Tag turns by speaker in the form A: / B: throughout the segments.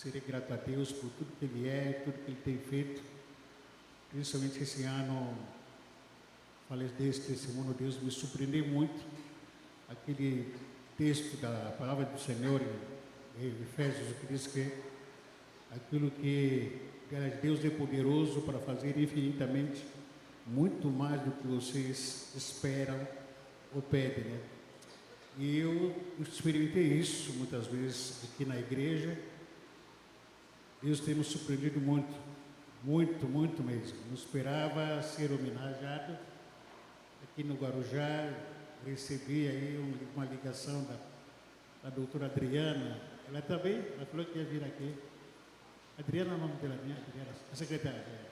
A: serei grato a Deus por tudo que Ele é, tudo que Ele tem feito. Principalmente esse ano, falei desse testemunho, Deus me surpreendeu muito. Aquele texto da palavra do Senhor em Efésios, que diz que aquilo que Deus é poderoso para fazer infinitamente, muito mais do que vocês esperam ou pedem, né? E eu experimentei isso muitas vezes aqui na igreja. Deus tem nos surpreendido muito, muito, muito mesmo. Não esperava ser homenageado aqui no Guarujá. Recebi aí uma ligação da doutora Adriana. Ela também, ela falou que ia vir aqui. Adriana é o nome dela, minha Adriana, a secretária.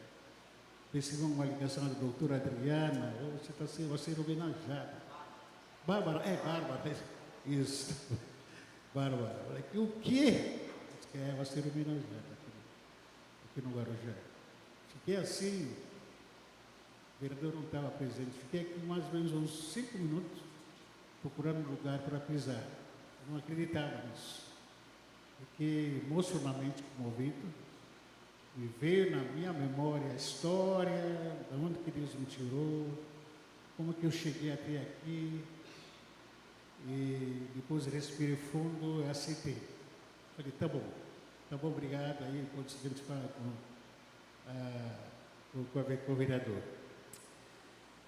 A: Recebi uma ligação da doutora Adriana. Você está sendo, vai ser homenageada. Bárbara, Bárbara, isso. Bárbara, o quê? Vai ser homenageada aqui no Guarujá. Fiquei assim, o vereador não estava presente, fiquei aqui mais ou menos uns 5 minutos procurando um lugar para pisar. Eu não acreditava nisso. Fiquei emocionalmente comovido e veio na minha memória a história, de onde que Deus me tirou, como que eu cheguei até aqui. E depois respirei fundo e aceitei. Falei, tá bom, obrigado. Aí quando a gente fala com o vereador.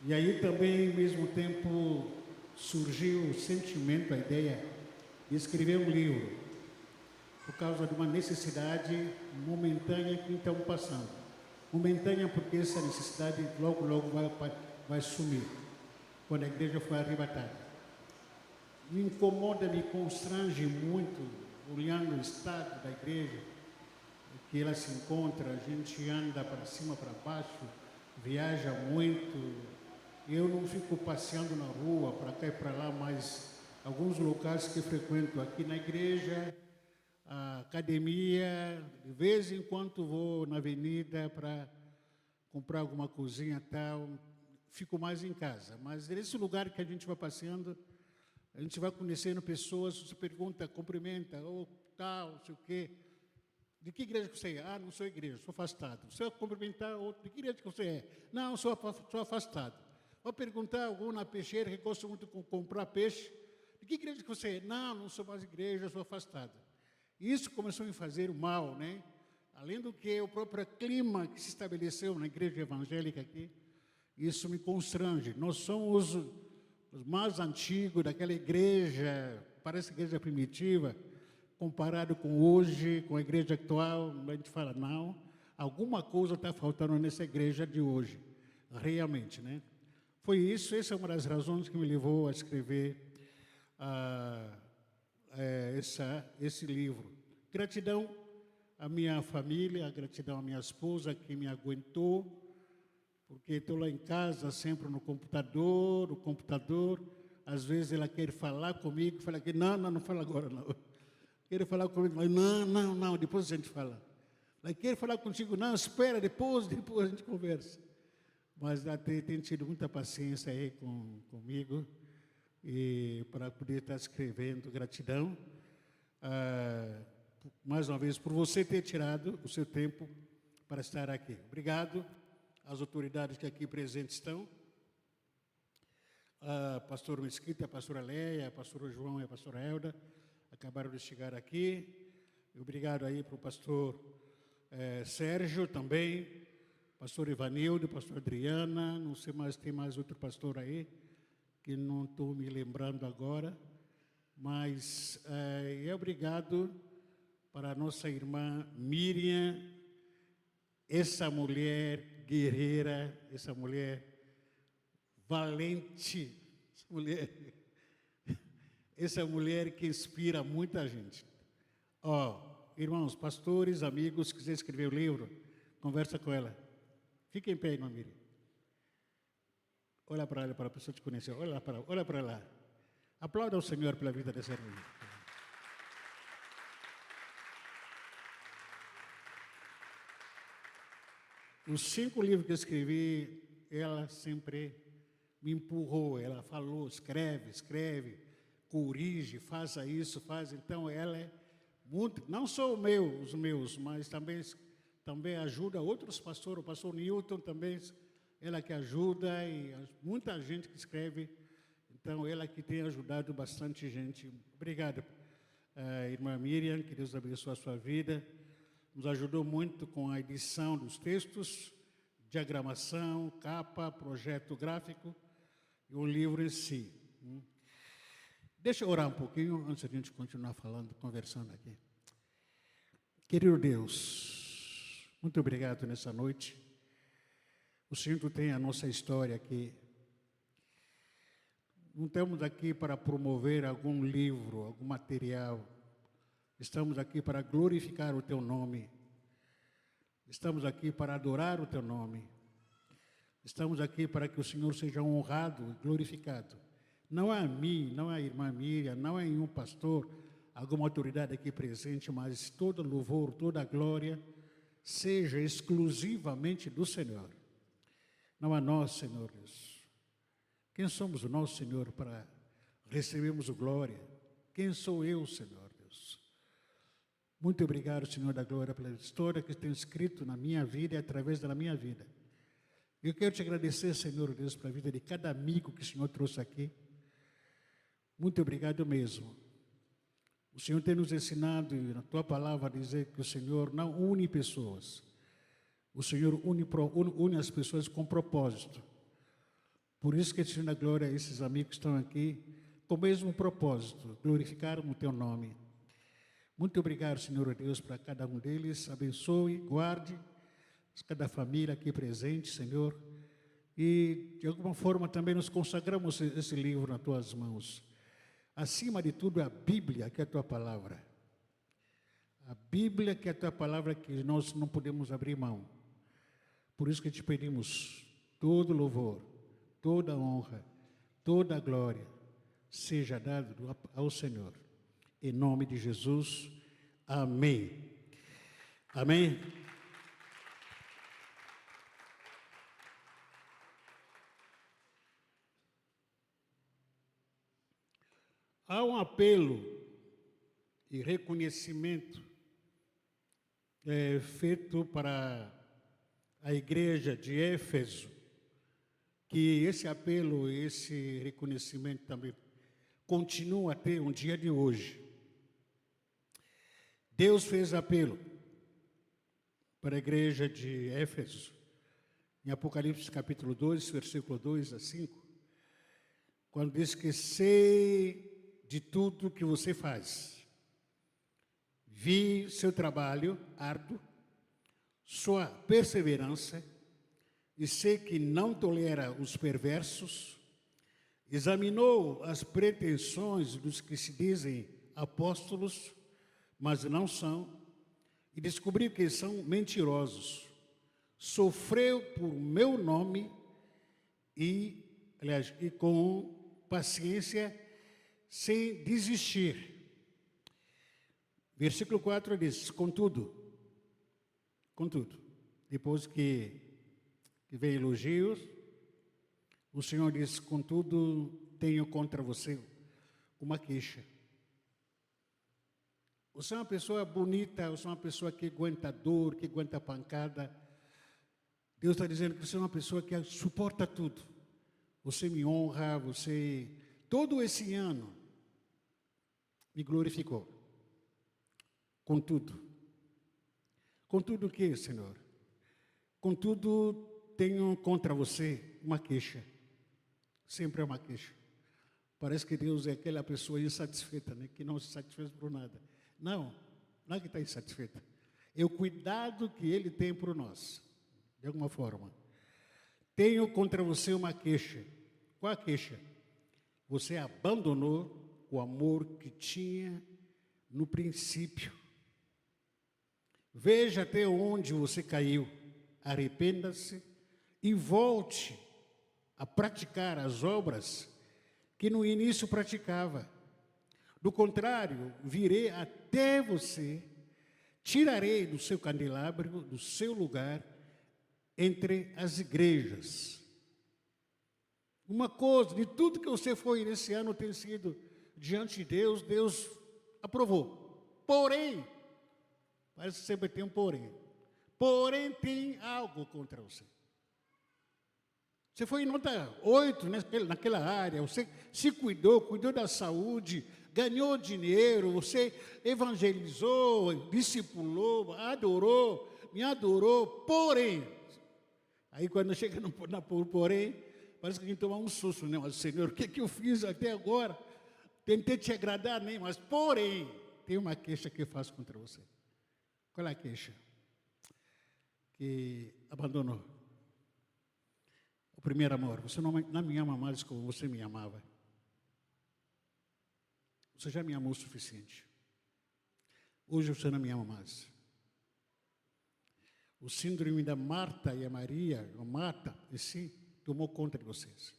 A: E aí também, ao mesmo tempo, surgiu o sentimento, a ideia de escrever um livro, por causa de uma necessidade momentânea que estamos passando. Momentânea porque essa necessidade logo, logo vai sumir, quando a igreja for arrebatada. Me incomoda, me constrange muito, olhando o estado da igreja, que ela se encontra, a gente anda para cima, para baixo, viaja muito. Eu não fico passeando na rua, para cá e para lá, mas alguns locais que frequento aqui na igreja, a academia, de vez em quando vou na avenida para comprar alguma coisinha e tal, fico mais em casa. Mas nesse lugar que a gente vai passeando, a gente vai conhecendo pessoas, você pergunta, cumprimenta, ou tal, não sei o quê. De que igreja que você é? Ah, não sou igreja, sou afastado. Você vai cumprimentar outro, de que igreja que você é? Não, sou afastado. Vai perguntar a algum na peixeira que gosta muito de comprar peixe. De que igreja que você é? Não sou mais igreja, sou afastado. Isso começou a me fazer mal, né? Além do que o próprio clima que se estabeleceu na igreja evangélica aqui, isso me constrange. Nós somos os mais antigos daquela igreja, parece igreja primitiva, comparado com hoje, com a igreja atual, a gente fala, não, alguma coisa está faltando nessa igreja de hoje, realmente, né? Foi isso, essa é uma das razões que me levou a escrever esse livro. Gratidão à minha família, gratidão à minha esposa que me aguentou, porque estou lá em casa, sempre no computador, às vezes ela quer falar comigo, fala que não fala agora, não. Quer falar comigo, mas não, depois a gente fala. Ela quer falar contigo, não, espera, depois a gente conversa. Mas ela tem tido muita paciência aí comigo, e para poder estar escrevendo, gratidão. Mais uma vez, por você ter tirado o seu tempo para estar aqui. Obrigado às autoridades que aqui presentes estão, a pastora Mesquita, a pastora Leia, a pastora João e a pastora Elda, acabaram de chegar aqui. Obrigado aí para o pastor Sérgio também, pastor Ivanildo, pastor Adriana, não sei mais, tem mais outro pastor aí, que não estou me lembrando agora, mas obrigado para a nossa irmã Miriam, essa mulher guerreira, essa mulher valente, essa mulher que inspira muita gente. Irmãos, pastores, amigos, quiser escrever o livro, conversa com ela. Fique em pé, irmã Miriam. Olha para ela, para a pessoa te conhecer. Olha para lá. Aplauda ao Senhor pela vida dessa irmã. Os 5 livros que eu escrevi, ela sempre me empurrou, ela falou, escreve, corrige, faça isso, faz. Então, ela é muito, não só os meus, mas também ajuda outros pastores, o pastor Newton também, ela que ajuda, e muita gente que escreve, então ela que tem ajudado bastante gente. Obrigado, irmã Miriam, que Deus abençoe a sua vida, nos ajudou muito com a edição dos textos, diagramação, capa, projeto gráfico e o livro em si. Deixa eu orar um pouquinho antes de a gente continuar falando, conversando aqui. Querido Deus, muito obrigado nessa noite. O Senhor tem a nossa história aqui. Não estamos aqui para promover algum livro, algum material. Estamos aqui para glorificar o Teu nome. Estamos aqui para adorar o Teu nome. Estamos aqui para que o Senhor seja honrado e glorificado. Não é a mim, não é a irmã Miriam, não é nenhum pastor, alguma autoridade aqui presente, mas todo louvor, toda glória seja exclusivamente do Senhor. Não a nós, Senhor Deus. Quem somos nós, Senhor, para recebermos glória? Quem sou eu, Senhor Deus? Muito obrigado, Senhor da glória, pela história que tem escrito na minha vida e através da minha vida. Eu quero te agradecer, Senhor Deus, pela vida de cada amigo que o Senhor trouxe aqui. Muito obrigado mesmo. O Senhor tem nos ensinado, na Tua palavra, a dizer que o Senhor não une pessoas. O Senhor une as pessoas com propósito. Por isso que, Senhor da glória, esses amigos estão aqui com o mesmo propósito, glorificar o Teu nome. Muito obrigado, Senhor Deus, para cada um deles. Abençoe, guarde cada família aqui presente, Senhor. E, de alguma forma, também nos consagramos esse livro nas Tuas mãos. Acima de tudo, a Bíblia, que é a Tua palavra. A Bíblia, que é a Tua palavra, que nós não podemos abrir mão. Por isso que te pedimos todo louvor, toda honra, toda glória, seja dado ao Senhor. Em nome de Jesus, amém. Amém. Há um apelo e reconhecimento feito para a igreja de Éfeso, que esse apelo, esse reconhecimento também continua até um dia de hoje. Deus fez apelo para a igreja de Éfeso, em Apocalipse capítulo 2, versículo 2 a 5, quando diz que sei de tudo que você faz. Vi seu trabalho árduo, sua perseverança, e sei que não tolera os perversos. Examinou as pretensões dos que se dizem apóstolos, mas não são, e descobriu que são mentirosos. Sofreu por meu nome e com paciência, sem desistir. Versículo 4 diz, contudo, depois que vem elogios, o Senhor diz, contudo, tenho contra você uma queixa. Você é uma pessoa bonita, você é uma pessoa que aguenta dor, que aguenta pancada. Deus está dizendo que você é uma pessoa que suporta tudo. Você me honra, você, todo esse ano, me glorificou. Contudo o que, Senhor? Contudo, tenho contra você uma queixa. Sempre é uma queixa. Parece que Deus é aquela pessoa insatisfeita, né? Que não se satisfez por nada. Não é que está insatisfeita. É o cuidado que Ele tem por nós, de alguma forma. Tenho contra você uma queixa. Qual a queixa? Você abandonou o amor que tinha no princípio. Veja até onde você caiu. Arrependa-se e volte a praticar as obras que no início praticava. Do contrário, virei até você, tirarei do seu candelabro, do seu lugar, entre as igrejas. Uma coisa, de tudo que você foi nesse ano tem sido diante de Deus, Deus aprovou. Porém, parece que sempre tem um porém. Porém, tem algo contra você. Você foi nota 8 naquela área, você se cuidou da saúde, ganhou dinheiro, você evangelizou, discipulou, me adorou, porém. Aí quando chega no porém, parece que a gente toma um susto, né? Mas, Senhor, o que eu fiz até agora? Tentei te agradar, nem, mas porém, tem uma queixa que eu faço contra você. Qual é a queixa? Que abandonou. O primeiro amor. Você não me ama mais como você me amava. Você já me amou o suficiente. Hoje você não me ama mais. O síndrome da Marta e a Maria, a Marta, tomou conta de vocês.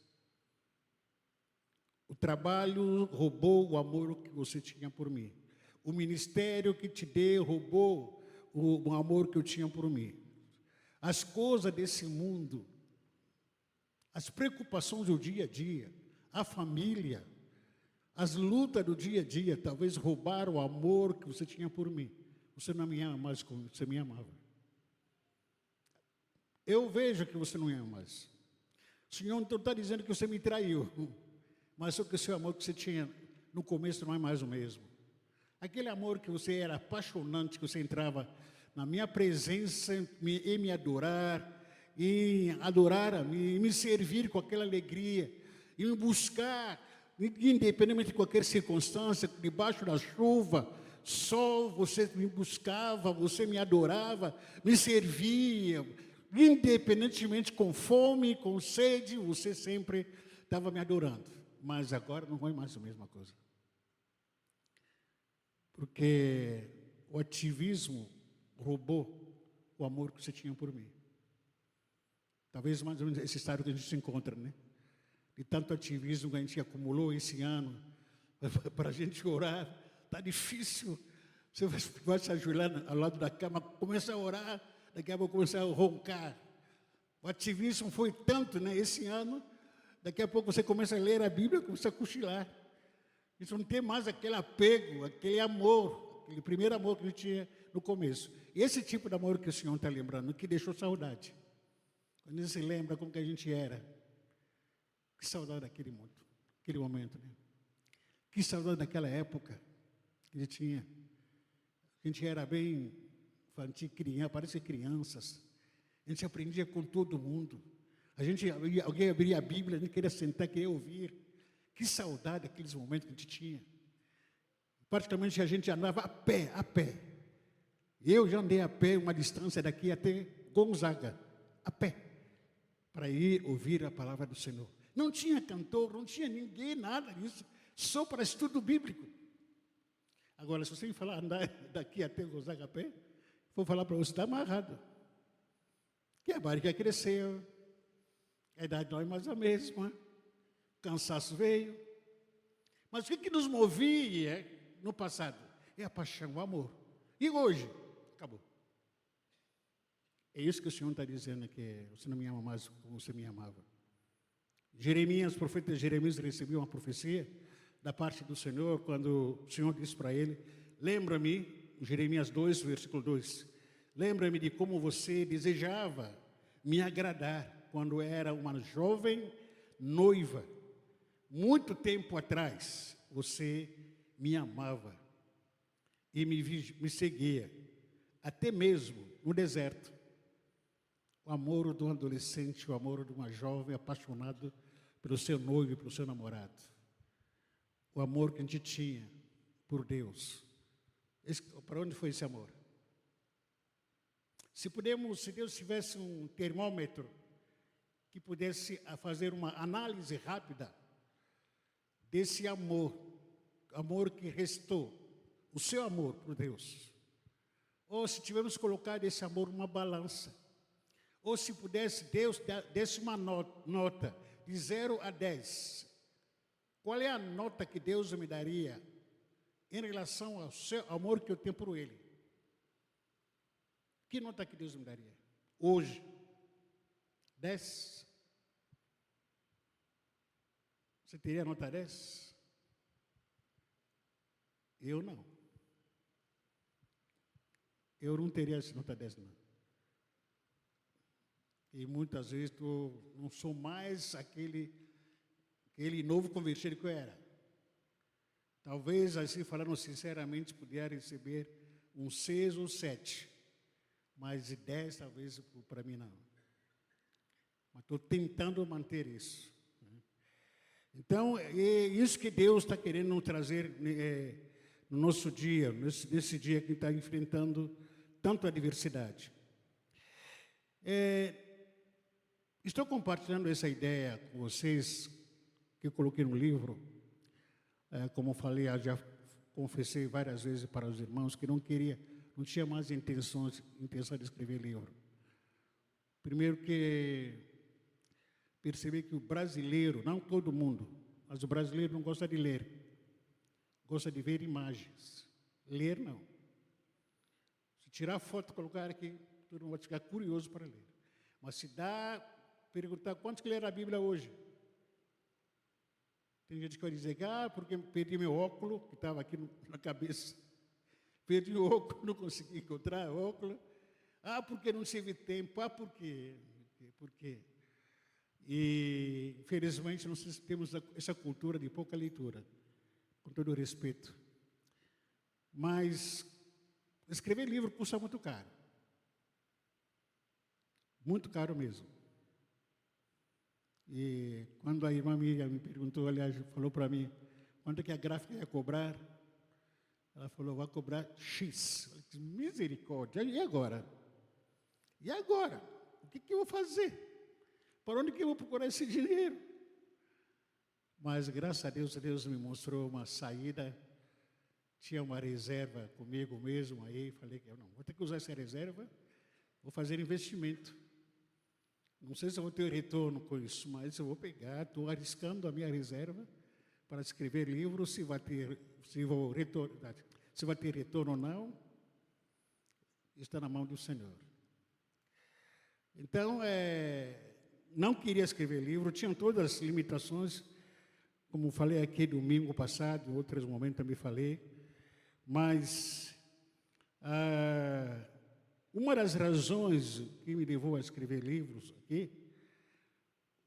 A: O trabalho roubou o amor que você tinha por mim. O ministério que te deu roubou o amor que eu tinha por mim. As coisas desse mundo, as preocupações do dia a dia, a família, as lutas do dia a dia, talvez roubaram o amor que você tinha por mim. Você não me ama mais como você me amava. Eu vejo que você não me ama mais. O Senhor não está dizendo que você me traiu, mas só que o seu amor que você tinha no começo não é mais o mesmo. Aquele amor que você era apaixonante, que você entrava na minha presença e me adorar, e adorar a mim, e me servir com aquela alegria, e me buscar, independentemente de qualquer circunstância, debaixo da chuva, sol, você me buscava, você me adorava, me servia, independentemente com fome, com sede, você sempre estava me adorando. Mas agora não é mais a mesma coisa. Porque o ativismo roubou o amor que você tinha por mim. Talvez mais ou menos esse estado que a gente se encontra, né? De tanto ativismo que a gente acumulou esse ano, para a gente orar, está difícil. Você vai se ajoelhar ao lado da cama, começa a orar, daqui a pouco começa a roncar. O ativismo foi tanto, né? Esse ano, daqui a pouco você começa a ler a Bíblia, começa a cochilar. Isso não tem mais aquele apego, aquele amor, aquele primeiro amor que a gente tinha no começo. E esse tipo de amor que o Senhor está lembrando, que deixou saudade. Quando a gente se lembra como que a gente era. Que saudade daquele momento, né? Que saudade daquela época que a gente tinha. A gente era bem infantil, criança, parece crianças. A gente aprendia com todo mundo. Alguém abria a Bíblia, a gente queria sentar, queria ouvir. Que saudade daqueles momentos que a gente tinha. Praticamente a gente andava a pé. Eu já andei a pé uma distância daqui até Gonzaga, a pé, para ir ouvir a palavra do Senhor. Não tinha cantor, não tinha ninguém, nada disso, só para estudo bíblico. Agora, se você me falar andar daqui até Gonzaga a pé, vou falar para você, está amarrado. Que a barriga cresceu, a idade não é mais a mesma, cansaço veio. Mas o que nos movia no passado? É a paixão, o amor. E hoje? Acabou. É isso que o Senhor está dizendo, que você não me ama mais como você me amava. Jeremias, o profeta Jeremias recebeu uma profecia da parte do Senhor, quando o Senhor disse para ele, lembra-me, Jeremias 2, versículo 2, lembra-me de como você desejava me agradar quando era uma jovem noiva. Muito tempo atrás, você me amava e me seguia, até mesmo no deserto. O amor de um adolescente, o amor de uma jovem apaixonado pelo seu noivo e pelo seu namorado. O amor que a gente tinha por Deus. Para onde foi esse amor? Se Deus tivesse um termômetro que pudesse fazer uma análise rápida desse amor que restou, o seu amor por Deus. Ou se tivermos colocado esse amor numa balança, ou se pudesse, Deus desse uma nota de 0 a 10. Qual é a nota que Deus me daria em relação ao seu amor que eu tenho por Ele? Que nota que Deus me daria? Hoje, 10. Você teria nota 10? Eu não. eu não teria essa nota 10, não. E muitas vezes eu não sou mais aquele novo convertido que eu era. Talvez, assim, falando sinceramente, pudesse receber um 6 ou 7. Mas de 10, talvez, para mim, não. Mas estou tentando manter isso. Então, é isso que Deus está querendo trazer no nosso dia, nesse dia que está enfrentando tanto a diversidade. Estou compartilhando essa ideia com vocês, que eu coloquei no livro. Como falei, eu já confessei várias vezes para os irmãos que não tinha mais intenção de escrever livro. Primeiro que percebi que o brasileiro, não todo mundo, mas o brasileiro não gosta de ler, gosta de ver imagens. Ler, não. Se tirar foto e colocar aqui, todo mundo vai ficar curioso para ler. Mas se perguntar quantos que leram a Bíblia hoje? Tem gente que vai dizer que, porque perdi meu óculos, que estava aqui na cabeça. Perdi o óculos, não consegui encontrar o óculos. Porque não tive tempo. Por quê? Por quê? E, infelizmente, nós temos essa cultura de pouca leitura, com todo o respeito. Mas escrever livro custa muito caro. Muito caro mesmo. E quando a irmã Miriam me perguntou, aliás, falou para mim, quanto que a gráfica ia cobrar? Ela falou, vai cobrar X. Eu disse, misericórdia, e agora? E agora? O que eu vou fazer? Para onde que eu vou procurar esse dinheiro? Mas, graças a Deus, Deus me mostrou uma saída. Tinha uma reserva comigo mesmo, aí falei que eu não vou ter que usar essa reserva, vou fazer investimento. Não sei se eu vou ter retorno com isso, mas eu vou pegar, estou arriscando a minha reserva para escrever livro, se vai ter retorno ou não, está na mão do Senhor. Então, não queria escrever livro, tinham todas as limitações, como falei aqui domingo passado, em outros momentos também falei, mas uma das razões que me levou a escrever livros aqui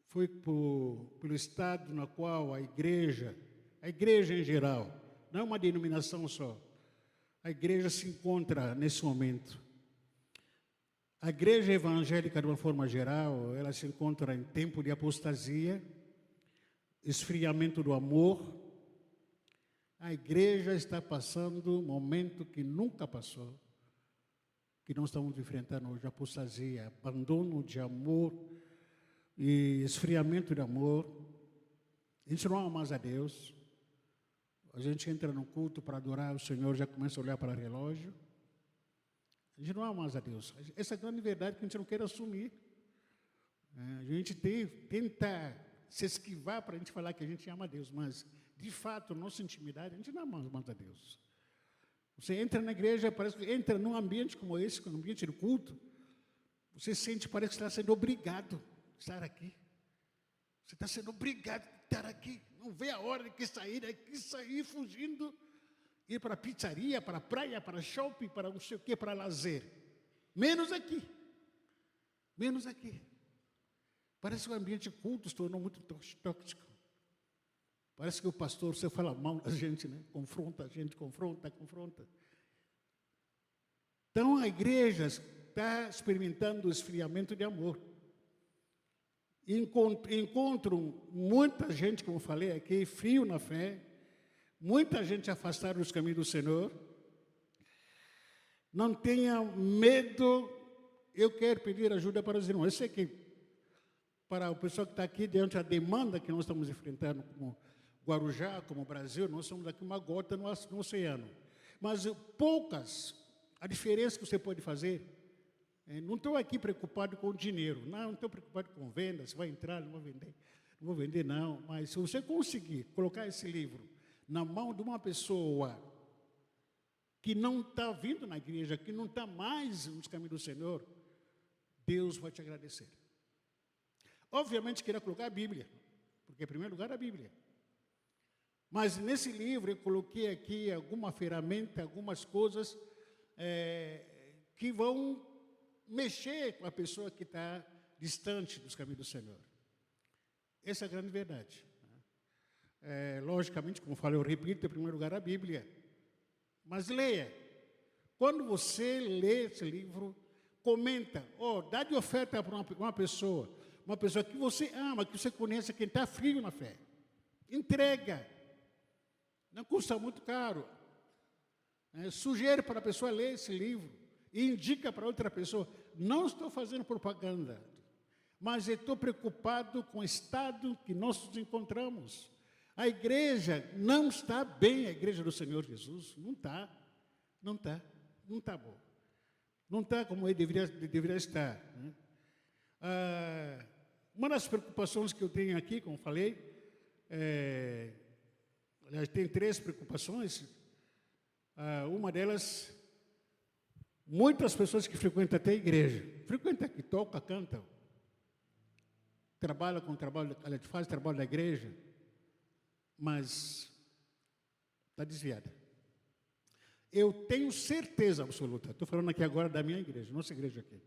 A: foi pelo estado no qual a igreja em geral, não é uma denominação só, a igreja se encontra nesse momento. A igreja evangélica, de uma forma geral, ela se encontra em tempo de apostasia, esfriamento do amor. A igreja está passando um momento que nunca passou, que nós estamos enfrentando hoje, apostasia, abandono de amor e esfriamento de amor. A gente não ama mais a Deus. A gente entra no culto para adorar o Senhor, já começa a olhar para o relógio. A gente não ama mais a Deus. Essa é a grande verdade que a gente não quer assumir. A gente tenta se esquivar para a gente falar que a gente ama a Deus, mas, de fato, nossa intimidade, a gente não ama mais a Deus. Você entra na igreja, parece que entra num ambiente como esse, num ambiente de culto, você sente, parece que está sendo obrigado a estar aqui. Você está sendo obrigado a estar aqui. Não vê a hora de que sair fugindo, ir para a pizzaria, para a praia, para shopping, para não sei o quê, para lazer. Menos aqui. Menos aqui. Parece que o ambiente culto se tornou muito tóxico. Parece que o pastor, você fala mal da gente, né? Confronta a gente, confronta. Então, a igreja está experimentando o esfriamento de amor. Encontro muita gente, como falei aqui, frio na fé, muita gente afastada dos caminhos do Senhor. Não tenha medo, eu quero pedir ajuda para os irmãos. Eu sei que, para o pessoal que está aqui, diante da demanda que nós estamos enfrentando, como Guarujá, como Brasil, nós somos aqui uma gota no oceano. Mas a diferença que você pode fazer, não estou aqui preocupado com o dinheiro, não estou preocupado com venda, se vai entrar, não vou vender não, mas se você conseguir colocar esse livro na mão de uma pessoa que não está vindo na igreja, que não está mais nos caminhos do Senhor, Deus vai te agradecer. Obviamente, queria colocar a Bíblia, porque, em primeiro lugar, a Bíblia. Mas, nesse livro, eu coloquei aqui alguma ferramenta, algumas coisas que vão mexer com a pessoa que está distante dos caminhos do Senhor. Essa é a grande verdade. Logicamente, como falei, eu repito, em primeiro lugar, a Bíblia. Mas leia. Quando você lê esse livro, comenta, dá de oferta para uma pessoa que você ama, que você conhece, quem está frio na fé. Entrega. Não custa muito caro. Sugere para a pessoa ler esse livro e indica para outra pessoa. Não estou fazendo propaganda, mas estou preocupado com o estado que nós nos encontramos. A igreja não está bem, a igreja do Senhor Jesus. Não está bom. Não está como ele deveria estar. Uma das preocupações que eu tenho aqui, como falei, aliás, tem 3 preocupações. Uma delas, muitas pessoas que frequentam até a igreja, frequentam aqui, tocam, cantam, faz trabalho da igreja, mas está desviada. Eu tenho certeza absoluta, estou falando aqui agora da minha igreja, nossa igreja aqui.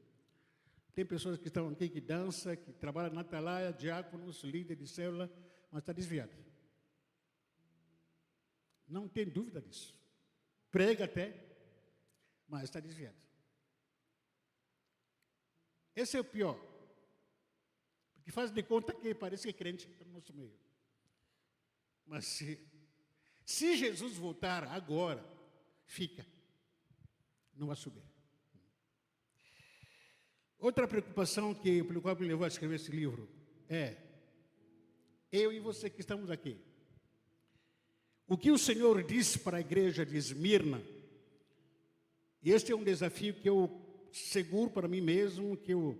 A: Tem pessoas que estão aqui, que dançam, que trabalham na atalaia, diáconos, líder de célula, mas está desviada. Não tem dúvida disso. Prega até, mas está desviado. Esse é o pior. Porque faz de conta que parece que é crente no nosso meio. Mas se Jesus voltar agora, fica. Não vai subir. Outra preocupação pelo qual me levou a escrever esse livro é, eu e você que estamos aqui, o que o Senhor disse para a igreja de Esmirna, e este é um desafio que eu seguro para mim mesmo, que eu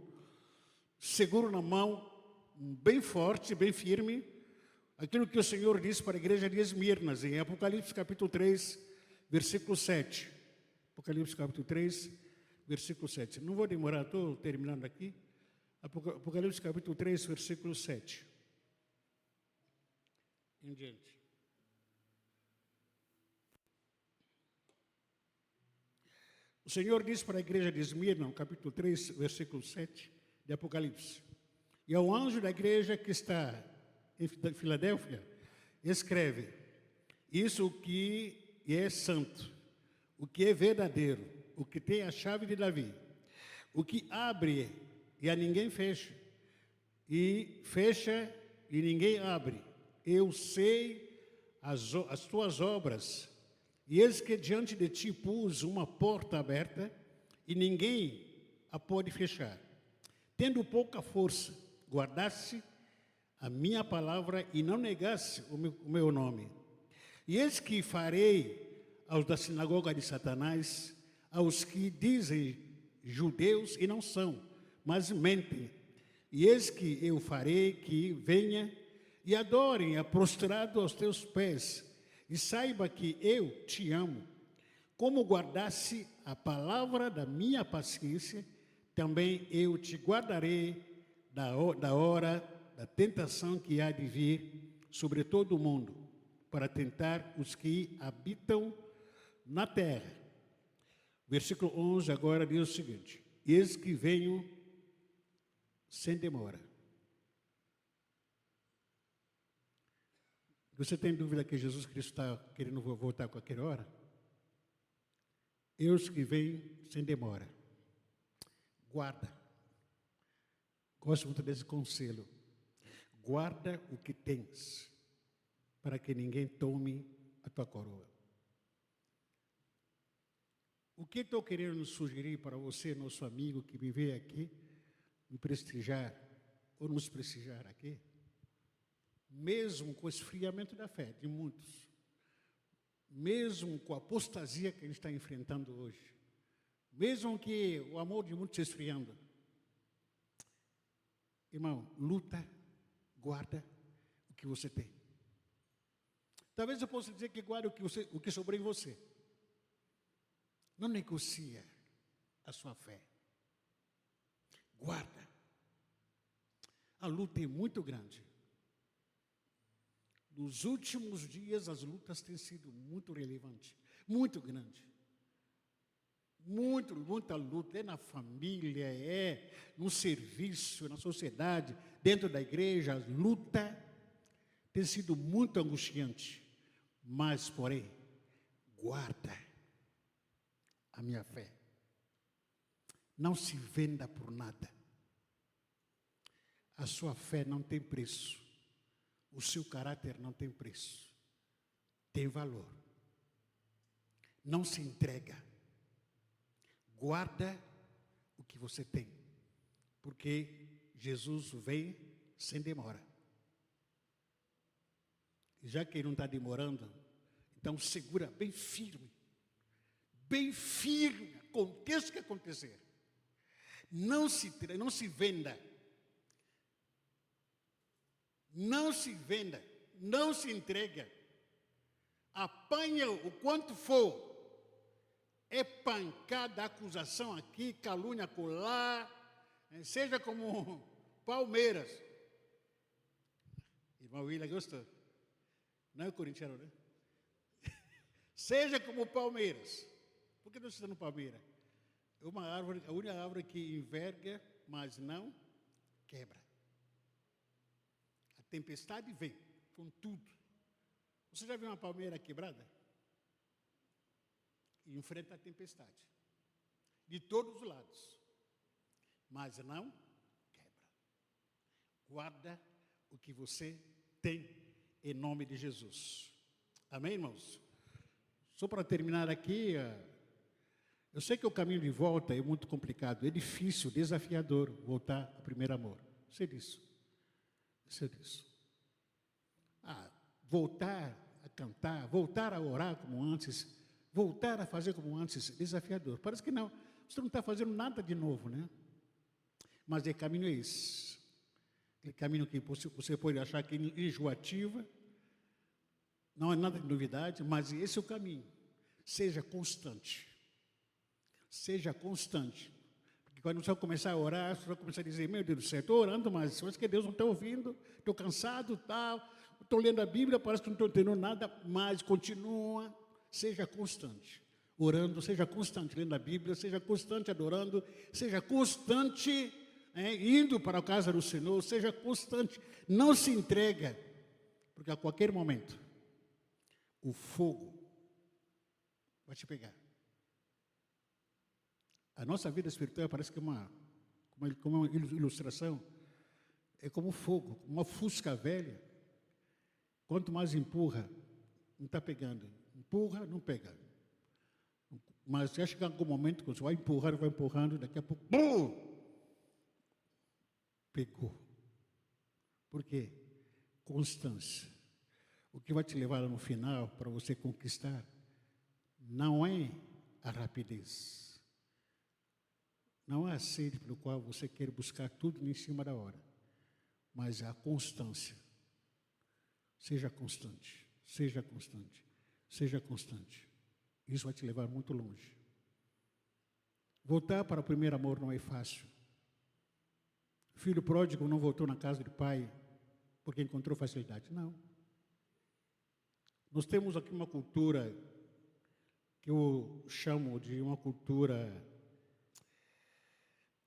A: seguro na mão, bem forte, bem firme, aquilo que o Senhor disse para a igreja de Esmirna, em Apocalipse capítulo 3, versículo 7. Apocalipse capítulo 3, versículo 7. Não vou demorar, estou terminando aqui. Apocalipse capítulo 3, versículo 7. Em diante. O Senhor diz para a igreja de Esmirna, no capítulo 3, versículo 7 de Apocalipse. E ao anjo da igreja que está em Filadélfia, escreve: isso o que é santo, o que é verdadeiro, o que tem a chave de Davi, o que abre e a ninguém fecha, e fecha e ninguém abre. Eu sei as tuas obras, e eis que diante de ti pus uma porta aberta, e ninguém a pode fechar. Tendo pouca força, guardasse a minha palavra e não negasse o meu nome. E eis que farei aos da sinagoga de Satanás, aos que dizem judeus e não são, mas mentem. E eis que eu farei que venha e adorem prostrado aos teus pés, e saiba que eu te amo. Como guardasse a palavra da minha paciência, também eu te guardarei da hora da tentação que há de vir sobre todo o mundo, para tentar os que habitam na terra. Versículo 11 agora diz o seguinte: eis que venho sem demora. Você tem dúvida que Jesus Cristo está querendo voltar a qualquer hora? Eis que vem sem demora. Guarda. Gosto muito desse conselho. Guarda o que tens, para que ninguém tome a tua coroa. O que estou querendo sugerir para você, nosso amigo, que me veio aqui, me prestigiar, ou nos prestigiar aqui, mesmo com o esfriamento da fé de muitos, mesmo com a apostasia que a gente está enfrentando hoje, mesmo que o amor de muitos se esfriando, irmão, luta, guarda o que você tem. Talvez eu possa dizer que guarda o que sobrou em você. Não negocia a sua fé. Guarda. A luta é muito grande. Nos últimos dias, as lutas têm sido muito relevantes, muito grandes. Muita luta, é na família, é no serviço, na sociedade, dentro da igreja, a luta tem sido muito angustiante, mas, porém, guarda a minha fé. Não se venda por nada. A sua fé não tem preço. O seu caráter não tem preço. Tem valor. Não se entrega. Guarda o que você tem. Porque Jesus vem sem demora. E já que ele não está demorando, então segura bem firme. Bem firme. Aconteça o que acontecer. Não se venda. Não se venda. Não se entrega. Apanha o quanto for. É pancada, acusação aqui, calúnia acolá, seja como Palmeiras. Irmão William gostou. Não é o corintiano, né? Seja como Palmeiras. Por que não está no Palmeiras? É uma árvore, a única árvore que enverga, mas não quebra. A tempestade vem com tudo. Você já viu uma palmeira quebrada? E enfrenta a tempestade. De todos os lados. Mas não quebra. Guarda o que você tem em nome de Jesus. Amém, irmãos? Só para terminar aqui, eu sei que o caminho de volta é muito complicado, é difícil, desafiador voltar ao primeiro amor. Sei disso. Sei disso. Voltar a cantar, voltar a orar como antes, voltar a fazer como antes, desafiador. Parece que não, você não está fazendo nada de novo, né? Mas o caminho é esse. Aquele caminho que você pode achar que é enjoativo, não é nada de novidade, mas esse é o caminho. Seja constante. Seja constante. Porque quando você vai começar a orar, você vai começar a dizer, meu Deus do céu, estou orando, mas parece que Deus não está ouvindo, estou cansado, tal, estou lendo a Bíblia, parece que não estou entendendo nada, mas continua, seja constante. Orando, seja constante lendo a Bíblia, seja constante adorando, seja constante indo para a casa do Senhor, seja constante, não se entrega, porque a qualquer momento o fogo vai te pegar. A nossa vida espiritual parece que é uma ilustração, é como fogo, uma fusca velha. Quanto mais empurra, não está pegando. Empurra, não pega. Mas vai chegar algum momento que você vai empurrando, daqui a pouco, BUM! Pegou. Por quê? Constância. O que vai te levar no final para você conquistar não é a rapidez. Não é a sede pelo qual você quer buscar tudo em cima da hora, mas a constância. Seja constante, seja constante, seja constante. Isso vai te levar muito longe. Voltar para o primeiro amor não é fácil. O filho pródigo não voltou na casa do pai porque encontrou facilidade. Não. Nós temos aqui uma cultura que eu chamo de uma cultura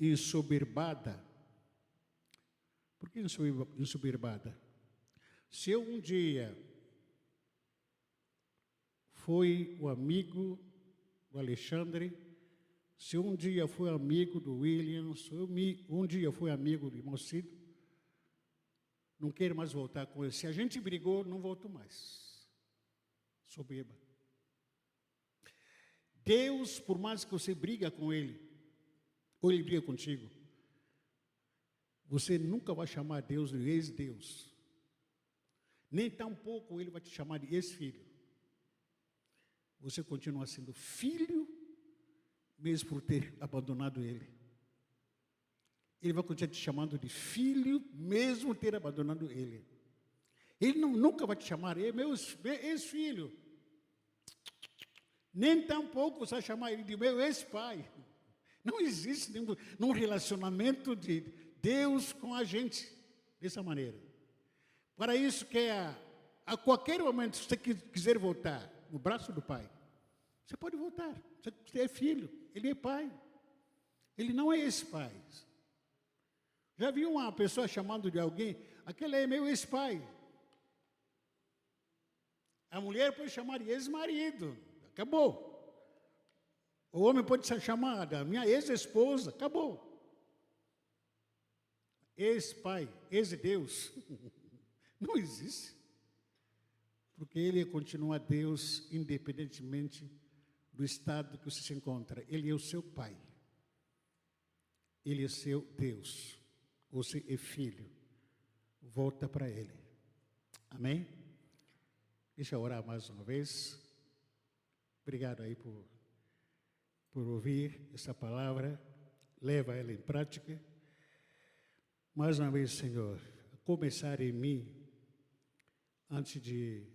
A: ensoberbada. Por que ensoberbada? Se eu um dia fui o amigo do Alexandre, se um dia fui amigo do William, se um dia fui amigo do irmão Cido, não quero mais voltar com ele. Se a gente brigou, não volto mais. Soberba. Deus, por mais que você briga com ele, ou ele briga contigo, você nunca vai chamar Deus de ex-Deus. Nem tampouco ele vai te chamar de ex-filho. Você continua sendo filho, mesmo por ter abandonado ele. Ele vai continuar te chamando de filho, mesmo ter abandonado ele. Ele nunca vai te chamar, meu ex-filho. Nem tampouco você vai chamar ele de meu ex-pai. Não existe nenhum relacionamento de Deus com a gente dessa maneira. Para isso que a qualquer momento, se você quiser voltar no braço do Pai, Você pode voltar. Você é filho, ele é pai. Ele não é ex-pai. Já viu uma pessoa chamando de alguém? Aquele é meu ex-pai. A mulher pode chamar de ex-marido. Acabou. O homem pode ser chamado da minha ex-esposa. Acabou. Ex-pai, ex-Deus. Não existe. Porque ele continua Deus independentemente do estado que você se encontra. Ele é o seu pai. Ele é seu Deus. Você é filho. Volta para ele. Amém? Deixa eu orar mais uma vez. Obrigado aí por ouvir essa palavra. Leva ela em prática. Mais uma vez, Senhor, começar em mim, antes de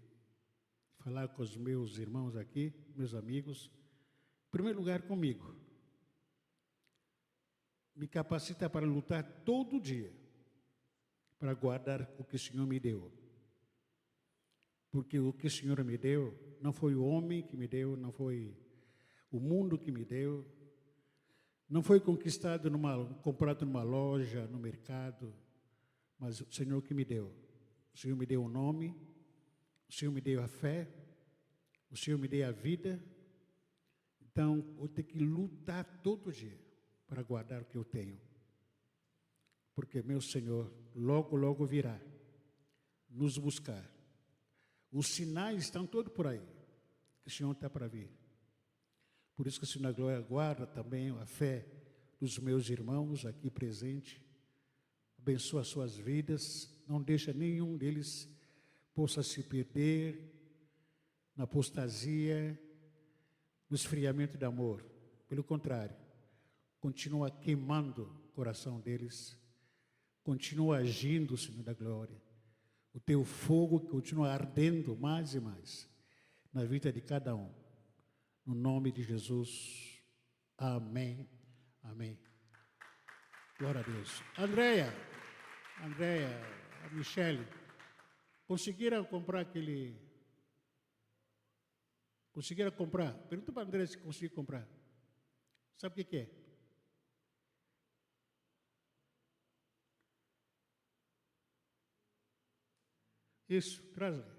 A: falar com os meus irmãos aqui, meus amigos, em primeiro lugar comigo. Me capacita para lutar todo dia, para guardar o que o Senhor me deu. Porque o que o Senhor me deu, não foi o homem que me deu, não foi o mundo que me deu, não foi comprado numa loja, no mercado, mas o Senhor que me deu. O Senhor me deu o nome, o Senhor me deu a fé, o Senhor me deu a vida. Então, eu tenho que lutar todo dia para guardar o que eu tenho. Porque meu Senhor logo, logo virá nos buscar. Os sinais estão todos por aí, que o Senhor está para vir. Por isso que o Senhor da Glória guarda também a fé dos meus irmãos aqui presentes. Abençoa as suas vidas, não deixa nenhum deles possa se perder na apostasia, no esfriamento do amor. Pelo contrário, continua queimando o coração deles, continua agindo, Senhor da Glória. O teu fogo continua ardendo mais e mais na vida de cada um. No nome de Jesus. Amém. Amém. Glória a Deus. Andréia, a Michele, conseguiram comprar? Pergunta para a Andréia se conseguiu comprar. Sabe o que é? Isso, traz aí.